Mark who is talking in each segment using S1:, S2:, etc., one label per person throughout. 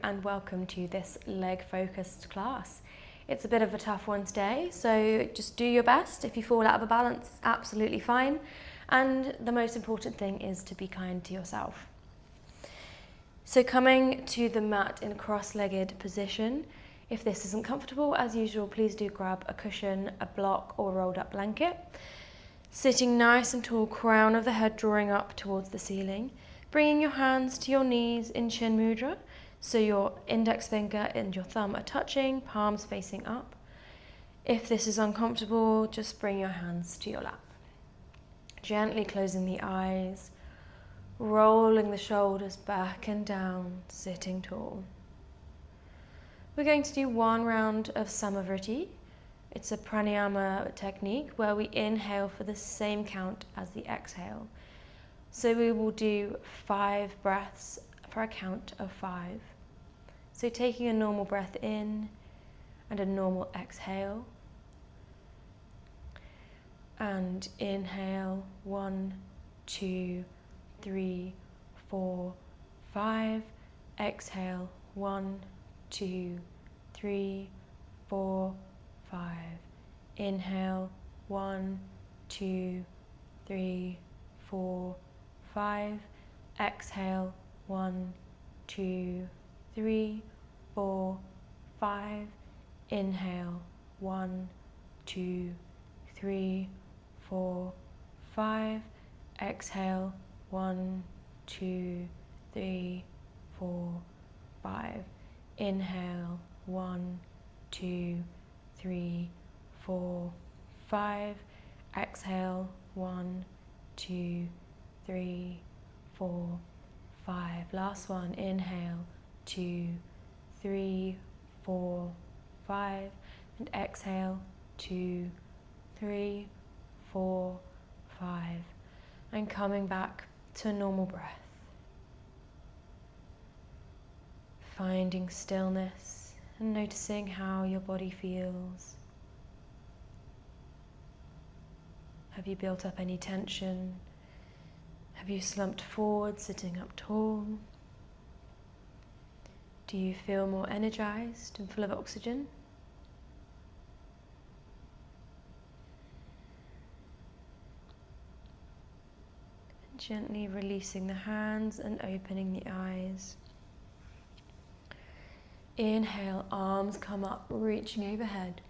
S1: and welcome to this leg focused class. It's a bit of a tough one today, so just do your best. If you fall out of a balance, it's absolutely fine. And the most important thing is to be kind to yourself. So coming to the mat in a cross-legged position, if this isn't comfortable, as usual, please do grab a cushion, a block or a rolled up blanket. Sitting nice and tall, crown of the head drawing up towards the ceiling. Bringing your hands to your knees in Chin Mudra, so your index finger and your thumb are touching, palms facing up. If this is uncomfortable, just bring your hands to your lap. Gently closing the eyes, rolling the shoulders back and down, sitting tall. We're going to do one round of Samavriti. It's a pranayama technique where we inhale for the same count as the exhale. So we will do 5 breaths for a count of 5. So taking a normal breath in and a normal exhale. And inhale, 1, 2, 3, 4, 5. Exhale, 1, 2, 3, 4, 5. Inhale, 1, 2, 3, 4, 5. Exhale, 1, 2, 3, 4, 5. Inhale, 1, 2, 3, 4, 5. Exhale, 1, 2, 3, 4, 5. Inhale, 1, 2, 3, 4, 5. Exhale, 1, 2, 3, 4, 5. Last one. Inhale, 2, 3, 4, 5. And exhale, 2, 3, 4, 5. And coming back to normal breath. Finding stillness and noticing how your body feels. Have you built up any tension? Have you slumped forward, sitting up tall? Do you feel more energized and full of oxygen? And gently releasing the hands and opening the eyes. Inhale, arms come up, reaching overhead.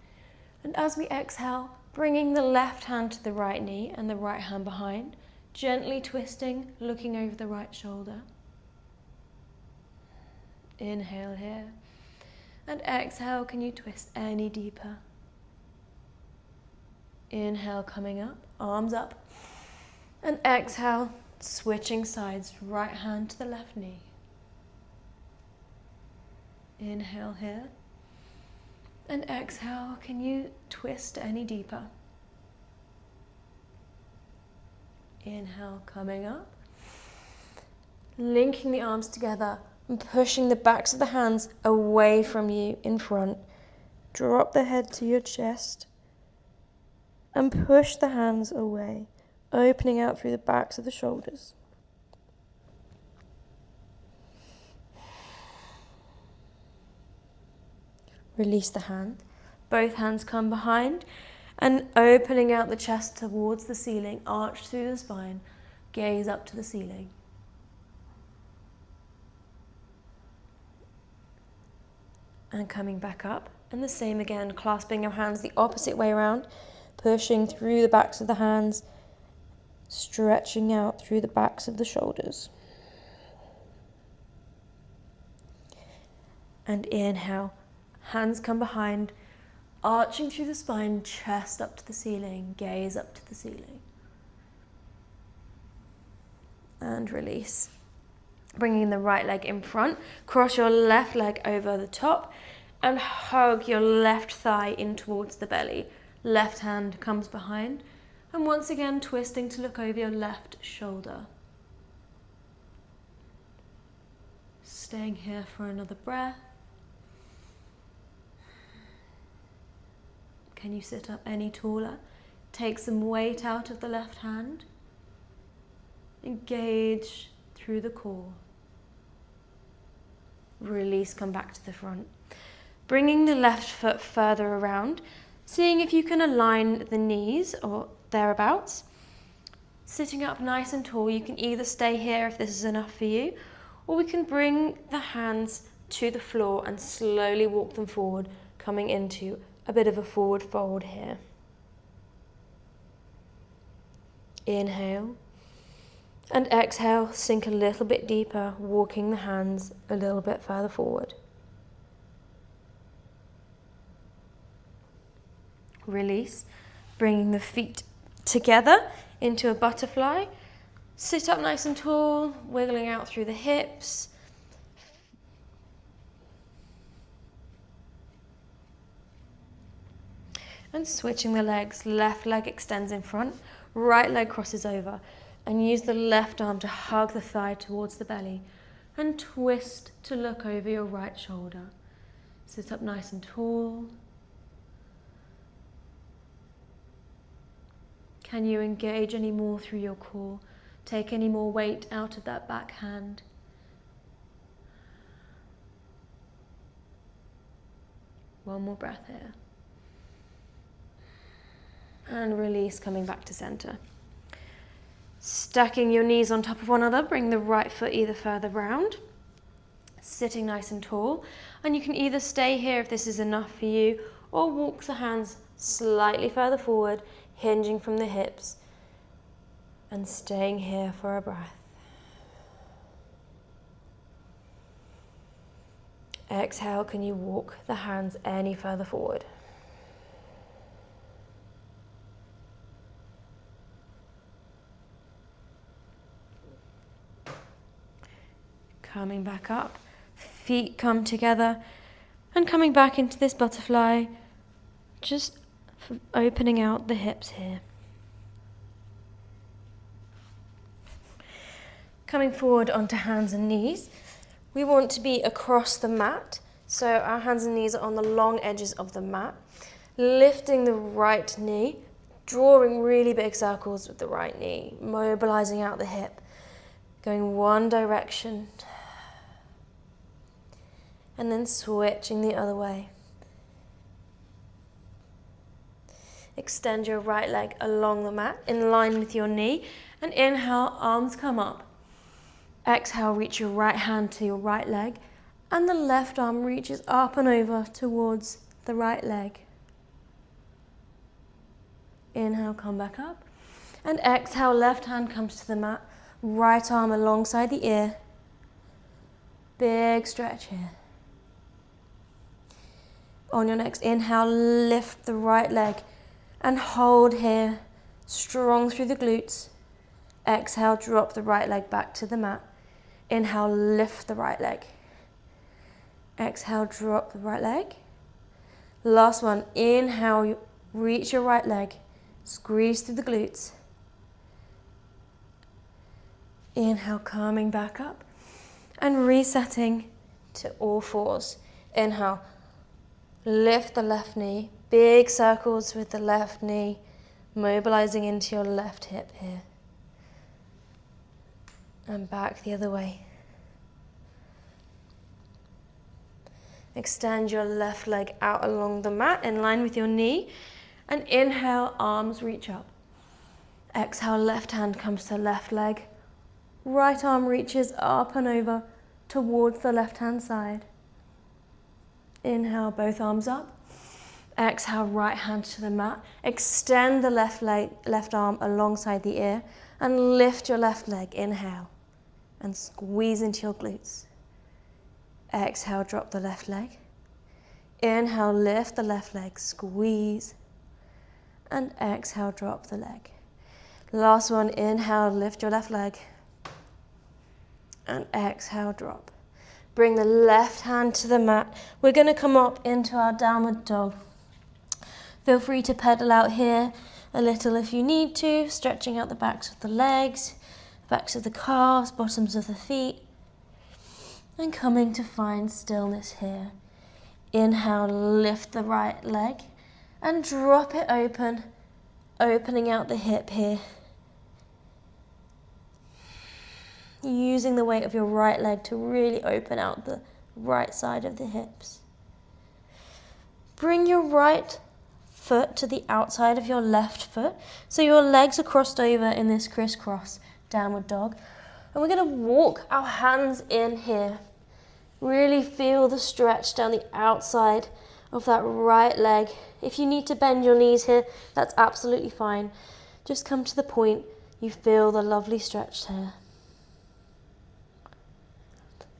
S1: And as we exhale, bringing the left hand to the right knee and the right hand behind, gently twisting, looking over the right shoulder. Inhale here. And exhale, can you twist any deeper? Inhale, coming up, arms up. And exhale, switching sides, right hand to the left knee. Inhale here. And exhale, can you twist any deeper? Inhale, coming up. Linking the arms together and pushing the backs of the hands away from you in front. Drop the head to your chest and push the hands away, opening out through the backs of the shoulders. Release the hand. Both hands come behind and opening out the chest towards the ceiling, arch through the spine, gaze up to the ceiling. And coming back up, and the same again, clasping your hands the opposite way around, pushing through the backs of the hands, stretching out through the backs of the shoulders. And inhale. Hands come behind, arching through the spine, chest up to the ceiling, gaze up to the ceiling. And release. Bringing the right leg in front, cross your left leg over the top and hug your left thigh in towards the belly. Left hand comes behind and once again twisting to look over your left shoulder. Staying here for another breath. Can you sit up any taller? Take some weight out of the left hand. Engage through the core. Release, come back to the front. Bringing the left foot further around, seeing if you can align the knees or thereabouts. Sitting up nice and tall, you can either stay here if this is enough for you, or we can bring the hands to the floor and slowly walk them forward, coming into a bit of a forward fold here. Inhale. And exhale, sink a little bit deeper, walking the hands a little bit further forward. Release, bringing the feet together into a butterfly. Sit up nice and tall, wiggling out through the hips. And switching the legs, left leg extends in front, right leg crosses over. And use the left arm to hug the thigh towards the belly and twist to look over your right shoulder. Sit up nice and tall. Can you engage any more through your core? Take any more weight out of that back hand. One more breath here. And release, coming back to center. Stacking your knees on top of one another, bring the right foot either further round. Sitting nice and tall. And you can either stay here if this is enough for you, or walk the hands slightly further forward, hinging from the hips. And staying here for a breath. Exhale, can you walk the hands any further forward? Coming back up, feet come together, and coming back into this butterfly, just opening out the hips here. Coming forward onto hands and knees, we want to be across the mat, so our hands and knees are on the long edges of the mat, lifting the right knee, drawing really big circles with the right knee, mobilizing out the hip, going one direction, and then switching the other way. Extend your right leg along the mat in line with your knee, and inhale, arms come up. Exhale, reach your right hand to your right leg, and the left arm reaches up and over towards the right leg. Inhale, come back up, and exhale, left hand comes to the mat, right arm alongside the ear. Big stretch here. On your next inhale, lift the right leg and hold here, strong through the glutes. Exhale, drop the right leg back to the mat. Inhale, lift the right leg. Exhale, drop the right leg. Last one, inhale, reach your right leg, squeeze through the glutes. Inhale, coming back up and resetting to all fours. Inhale, lift the left knee, big circles with the left knee, mobilizing into your left hip here. And back the other way. Extend your left leg out along the mat in line with your knee. And inhale, arms reach up. Exhale, left hand comes to left leg. Right arm reaches up and over towards the left hand side. Inhale, both arms up. Exhale, right hand to the mat. Extend the left arm alongside the ear and lift your left leg. Inhale and squeeze into your glutes. Exhale, drop the left leg. Inhale, lift the left leg, squeeze. And exhale, drop the leg. Last one, inhale, lift your left leg. And exhale, drop. Bring the left hand to the mat. We're going to come up into our downward dog. Feel free to pedal out here a little if you need to, stretching out the backs of the legs, backs of the calves, bottoms of the feet, and coming to find stillness here. Inhale, lift the right leg and drop it open, opening out the hip here. Using the weight of your right leg to really open out the right side of the hips. Bring your right foot to the outside of your left foot, so your legs are crossed over in this crisscross downward dog. And we're going to walk our hands in here. Really feel the stretch down the outside of that right leg. If you need to bend your knees here, that's absolutely fine. Just come to the point you feel the lovely stretch here.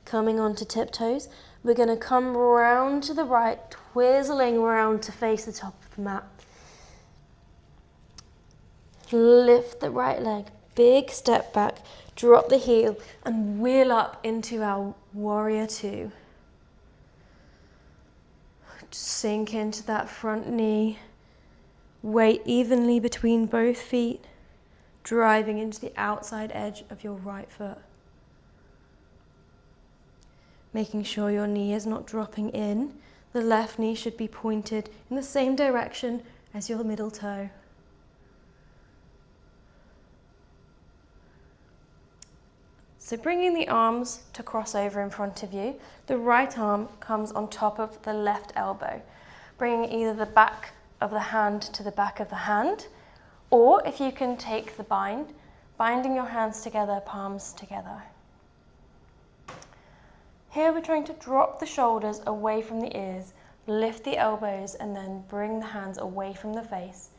S1: Coming onto tiptoes, we're going to come round to the right, twizzling around to face the top of the mat. Lift the right leg, big step back, drop the heel and wheel up into our warrior two. Just sink into that front knee, weight evenly between both feet, driving into the outside edge of your right foot. Making sure your knee is not dropping in. The left knee should be pointed in the same direction as your middle toe. So bringing the arms to cross over in front of you, the right arm comes on top of the left elbow, bringing either the back of the hand to the back of the hand, or if you can take the binding your hands together, palms together. Here we're trying to drop the shoulders away from the ears, lift the elbows and then bring the hands away from the face.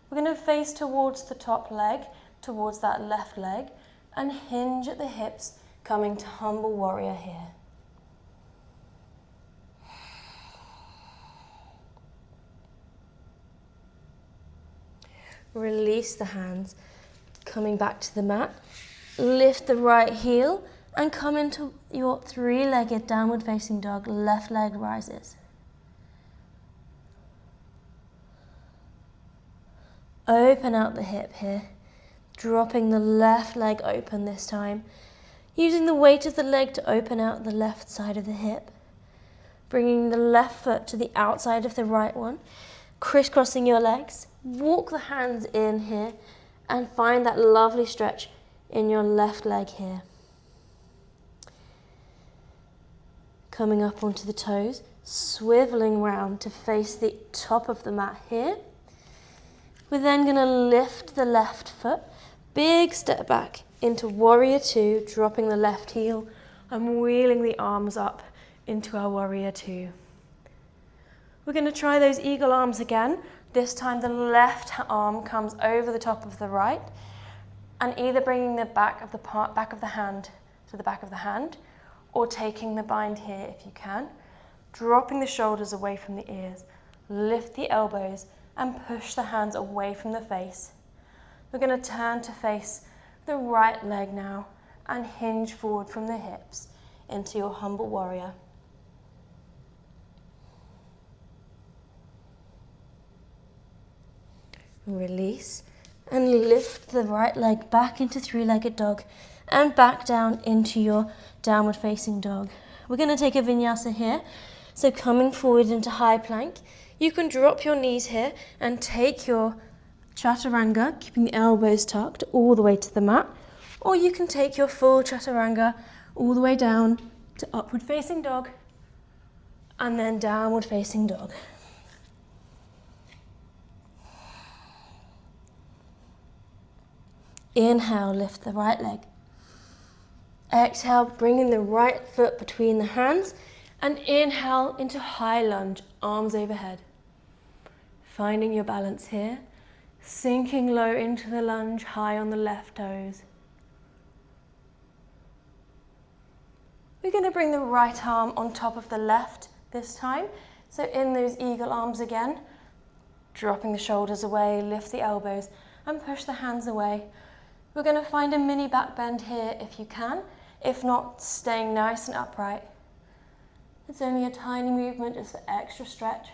S1: We're going to face towards the top leg, towards that left leg, and hinge at the hips, coming to humble warrior here. Release the hands, coming back to the mat. Lift the right heel and come into your three-legged downward facing dog. Left leg rises. Open out the hip here, dropping the left leg open this time, using the weight of the leg to open out the left side of the hip, bringing the left foot to the outside of the right one, crisscrossing your legs. Walk the hands in here and find that lovely stretch in your left leg here. Coming up onto the toes, swiveling round to face the top of the mat here. We're then going to lift the left foot, big step back into warrior two, dropping the left heel and wheeling the arms up into our warrior two. We're going to try those eagle arms again. This time the left arm comes over the top of the right and either bringing the back of the hand to the back of the hand or taking the bind here if you can, dropping the shoulders away from the ears, lift the elbows and push the hands away from the face. We're going to turn to face the right leg now and hinge forward from the hips into your humble warrior. Release and lift the right leg back into three-legged dog and back down into your downward facing dog. We're going to take a vinyasa here. So coming forward into high plank, you can drop your knees here and take your chaturanga, keeping the elbows tucked all the way to the mat, or you can take your full chaturanga all the way down to upward facing dog and then downward facing dog. Inhale, lift the right leg. Exhale, bringing the right foot between the hands and inhale into high lunge, arms overhead. Finding your balance here, sinking low into the lunge, high on the left toes. We're going to bring the right arm on top of the left this time. So in those eagle arms again, dropping the shoulders away, lift the elbows and push the hands away. We're going to find a mini back bend here if you can. If not, staying nice and upright. It's only a tiny movement, just for extra stretch.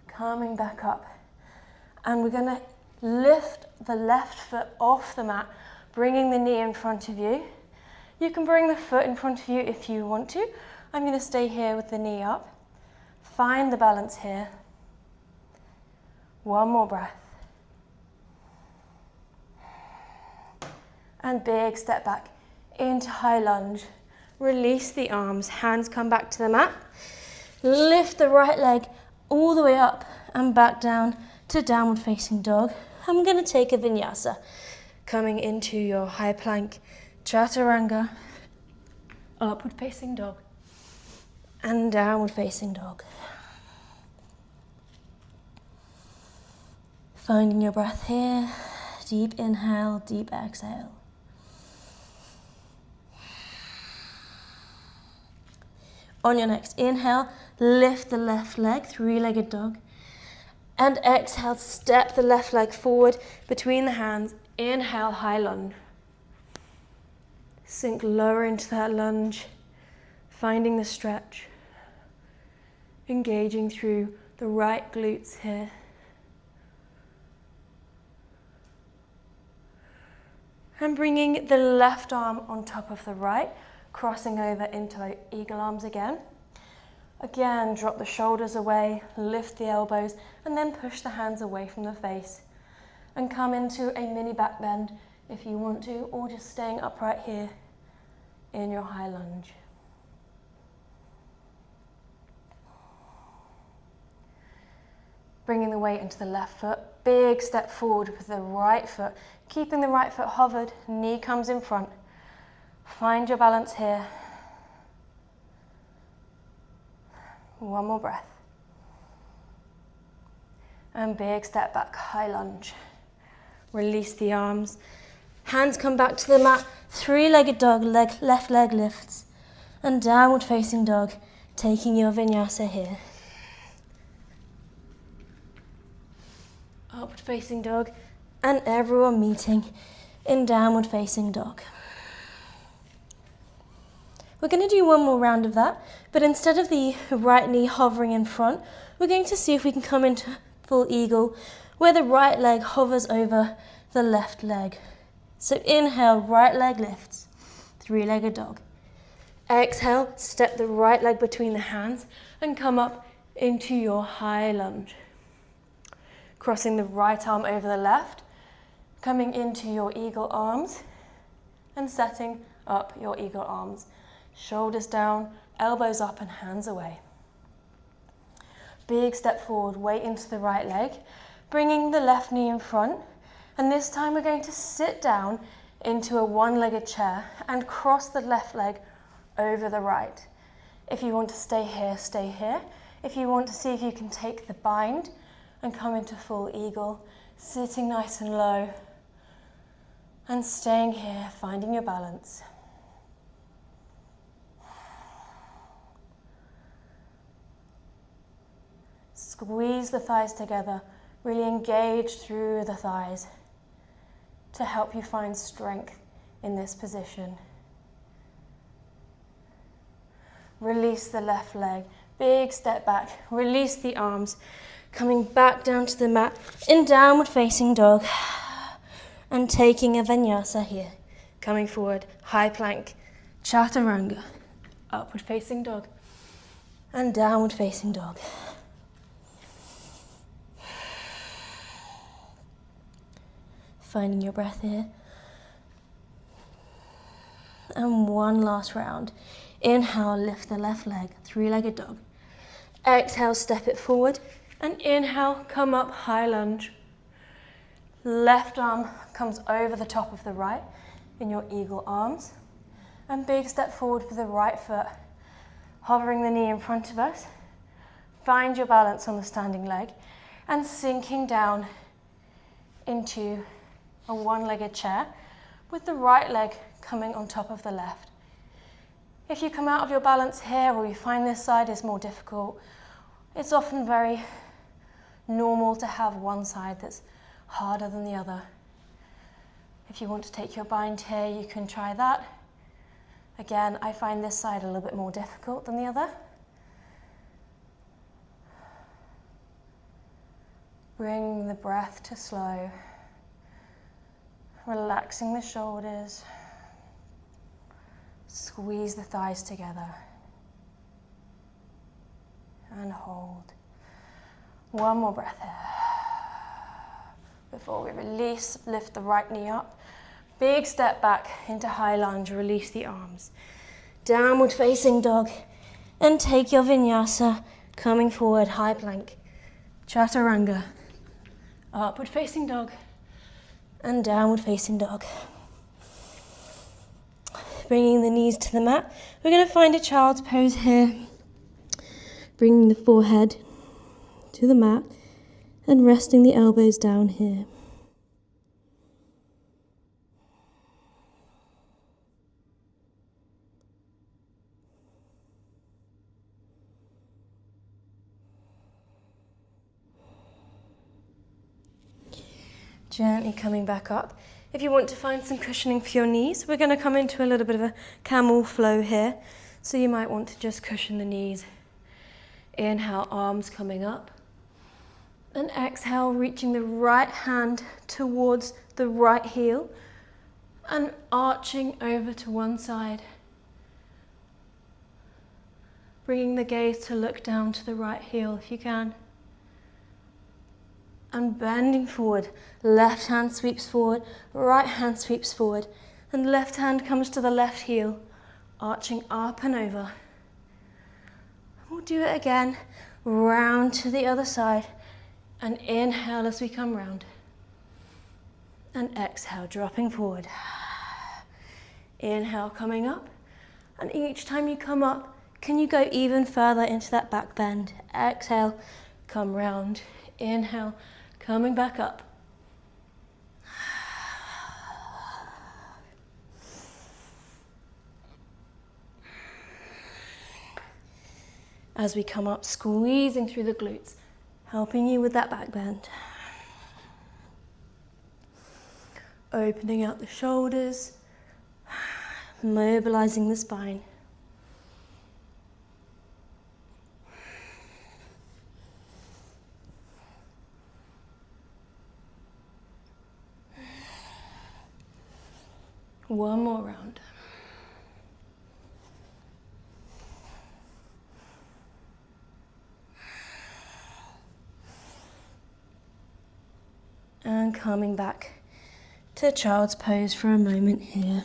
S1: Coming back up. And we're going to lift the left foot off the mat, bringing the knee in front of you. You can bring the foot in front of you if you want to. I'm going to stay here with the knee up. Find the balance here. One more breath. And big step back into high lunge, Release the arms, hands come back to the mat. Lift the right leg all the way up and back down to downward facing dog. I'm going to take a vinyasa, coming into your high plank, chaturanga, upward facing dog, and downward facing dog. Finding your breath here, deep inhale, deep exhale. On your next inhale, lift the left leg, three-legged dog. And exhale, step the left leg forward between the hands. Inhale, high lunge. Sink lower into that lunge, finding the stretch. Engaging through the right glutes here. And bringing the left arm on top of the right, crossing over into eagle arms again. Again, drop the shoulders away, lift the elbows, and then push the hands away from the face. And come into a mini back bend if you want to, or just staying upright here in your high lunge. Bringing the weight into the left foot, big step forward with the right foot, keeping the right foot hovered, knee comes in front. Find your balance here. One more breath. And big step back, high lunge. Release the arms. Hands come back to the mat. Three-legged dog, left leg lifts. And downward facing dog, taking your vinyasa here. Upward facing dog, and everyone meeting in downward facing dog. We're going to do one more round of that, but instead of the right knee hovering in front, we're going to see if we can come into full eagle, where the right leg hovers over the left leg. So inhale, right leg lifts, three-legged dog. Exhale, step the right leg between the hands and come up into your high lunge. Crossing the right arm over the left, coming into your eagle arms and setting up your eagle arms. Shoulders down, elbows up and hands away. Big step forward, weight into the right leg, bringing the left knee in front. And this time we're going to sit down into a one-legged chair and cross the left leg over the right. If you want to stay here, stay here. If you want to see if you can take the bind and come into full eagle, sitting nice and low and staying here, finding your balance. Squeeze the thighs together, really engage through the thighs to help you find strength in this position. Release the left leg, big step back, release the arms, coming back down to the mat in downward facing dog and taking a vinyasa here. Coming forward, high plank, chaturanga, upward facing dog and downward facing dog. Finding your breath here. And one last round. Inhale, lift the left leg, three-legged dog. Exhale, step it forward. And inhale, come up, high lunge. Left arm comes over the top of the right in your eagle arms. And big step forward with the right foot, hovering the knee in front of us. Find your balance on the standing leg and sinking down into a one-legged chair with the right leg coming on top of the left. If you come out of your balance here or you find this side is more difficult, it's often very normal to have one side that's harder than the other. If you want to take your bind here, you can try that. Again, I find this side a little bit more difficult than the other. Bring the breath to slow. Relaxing the shoulders. Squeeze the thighs together. And hold. One more breath here. Before we release, lift the right knee up. Big step back into high lunge, release the arms. downward facing dog, and take your vinyasa, coming forward, high plank, chaturanga, upward facing dog, and downward facing dog. Bringing the knees to the mat, we're going to find a child's pose here, bringing the forehead to the mat and resting the elbows down here. Gently coming back up. If you want to find some cushioning for your knees, we're going to come into a little bit of a camel flow here. So you might want to just cushion the knees. Inhale, arms coming up. And exhale, reaching the right hand towards the right heel and arching over to one side. Bringing the gaze to look down to the right heel if you can. And bending forward, left hand sweeps forward, right hand sweeps forward, and left hand comes to the left heel, arching up and over. We'll do it again, round to the other side, and inhale as we come round. And exhale, dropping forward. Inhale, coming up, and each time you come up, can you go even further into that back bend? Exhale, come round, inhale, coming back up. As we come up, squeezing through the glutes, helping you with that back bend. Opening out the shoulders, mobilizing the spine. One more round. And coming back to child's pose for a moment here.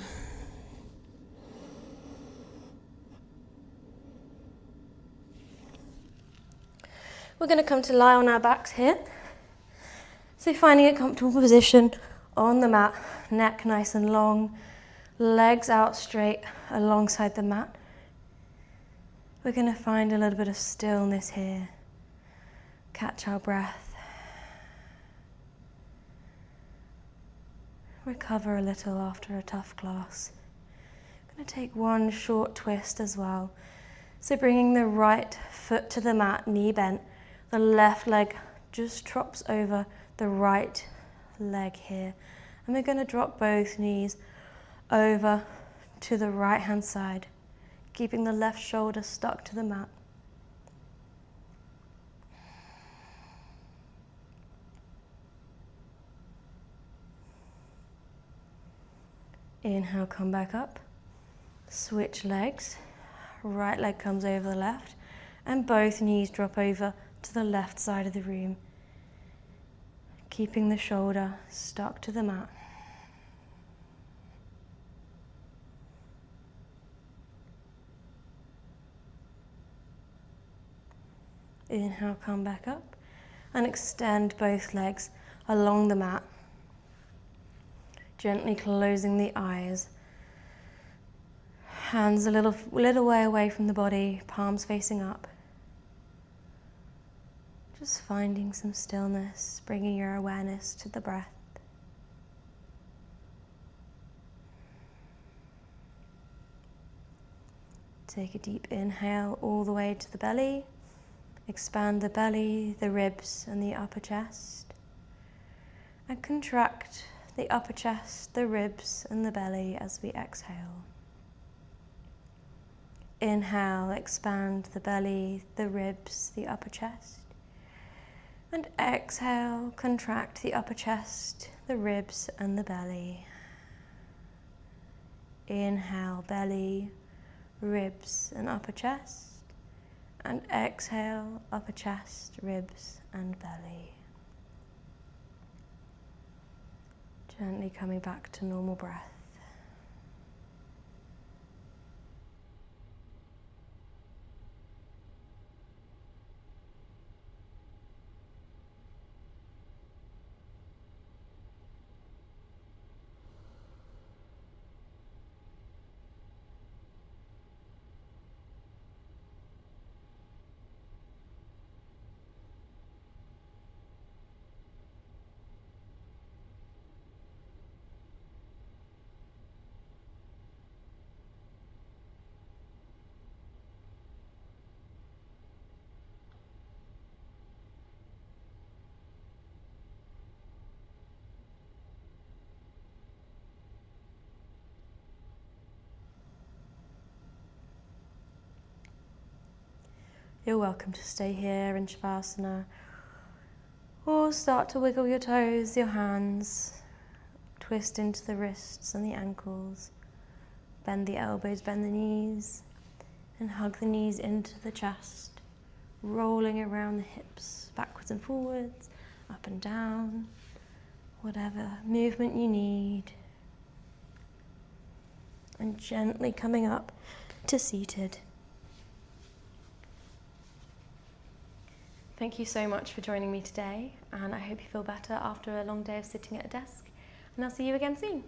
S1: We're going to come to lie on our backs here. So finding a comfortable position on the mat, neck nice and long, legs out straight alongside the mat. We're going to find a little bit of stillness here. Catch our breath. Recover a little after a tough class. I'm going to take one short twist as well. So bringing the right foot to the mat, knee bent. The left leg just drops over the right leg here. And we're going to drop both knees over to the right hand side, keeping the left shoulder stuck to the mat. Inhale, come back up. Switch legs. Right leg comes over the left, and both knees drop over to the left side of the room, keeping the shoulder stuck to the mat. Inhale, come back up and extend both legs along the mat. Gently closing the eyes. Hands a little way away from the body, palms facing up. Just finding some stillness, bringing your awareness to the breath. Take a deep inhale all the way to the belly. Expand the belly, the ribs, and the upper chest. And contract the upper chest, the ribs, and the belly as we exhale. Inhale, expand the belly, the ribs, the upper chest. And exhale, contract the upper chest, the ribs, and the belly. Inhale, belly, ribs, and upper chest. And exhale, upper chest, ribs, and belly. Gently coming back to normal breath. You're welcome to stay here in Shavasana, or start to wiggle your toes, your hands, twist into the wrists and the ankles, bend the elbows, bend the knees, and hug the knees into the chest, rolling around the hips, backwards and forwards, up and down, whatever movement you need. And gently coming up to seated. Thank you so much for joining me today, and I hope you feel better after a long day of sitting at a desk, and I'll see you again soon.